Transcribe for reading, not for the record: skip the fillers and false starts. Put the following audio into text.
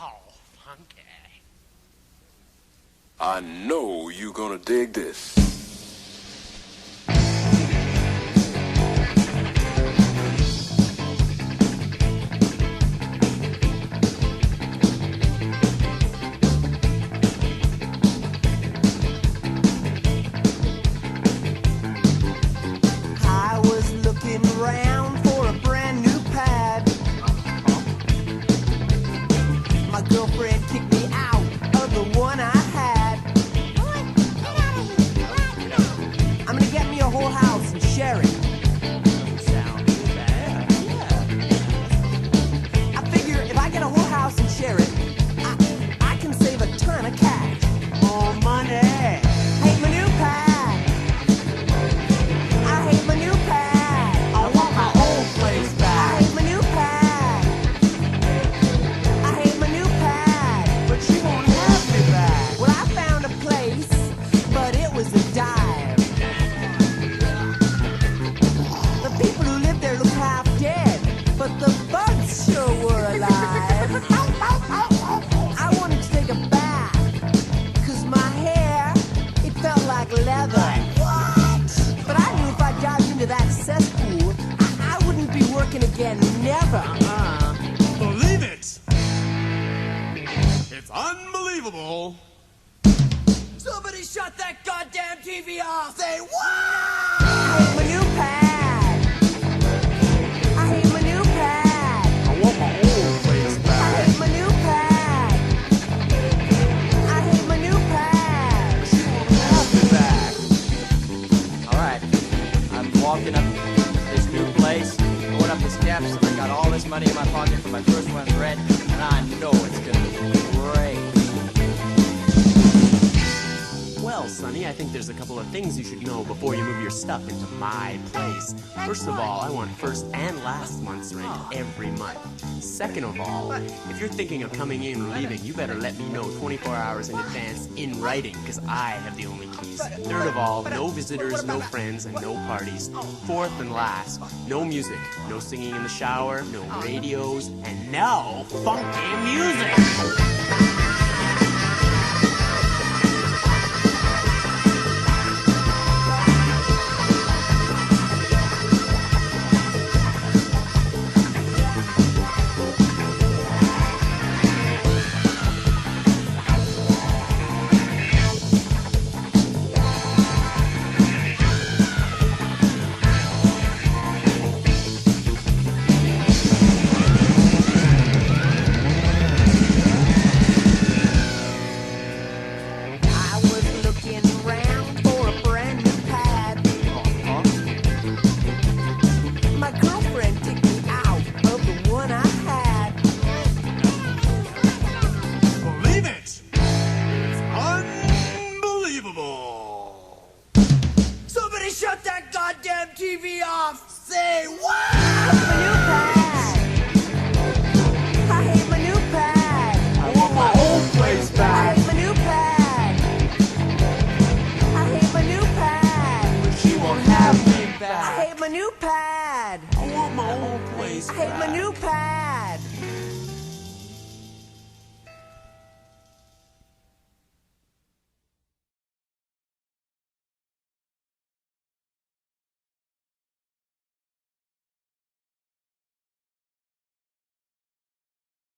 Oh, funky. I know you're gonna dig this. I was looking around for a brand new pad. My girlfriend kicked me out of the one I had. I'm gonna get me a whole house and share it. Sound bad. I figure if I get a whole house and share it, I can save a ton of cash. More money. Hate my new pad. I hate my new pad. I want my old place I back. hate my new pad. I hate my new pad. But you won't have me back. Well, I found a place, but it was a dive. The people who lived there looked half dead, but the bugs sure were alive. I wanted to take a bath, 'cause my hair, it felt like leather. What? But I knew if I dived into that cesspool, I wouldn't be working again, never. Believe it! It's unbelievable. Somebody shut that goddamn TV off! Say what? I hate my new pad. I hate my new pad. I want my old place I back. hate my new pad. I hate my new pad. You won't have me back. Alright. I'm walking up this new place, going up the steps, and I got all this money in my pocket for my first month's rent, and I know it's gonna be great. Well, Sonny, I think there's a couple of things you should know before you move your stuff into my place. First of all, I want first and last month's rent every month. Second of all, if you're thinking of coming in or leaving, you better let me know 24 hours in advance in writing, because I have the only keys. Third of all, no visitors, no friends, and no parties. Fourth and last, no music, no singing in the shower, no radios, and no funky music.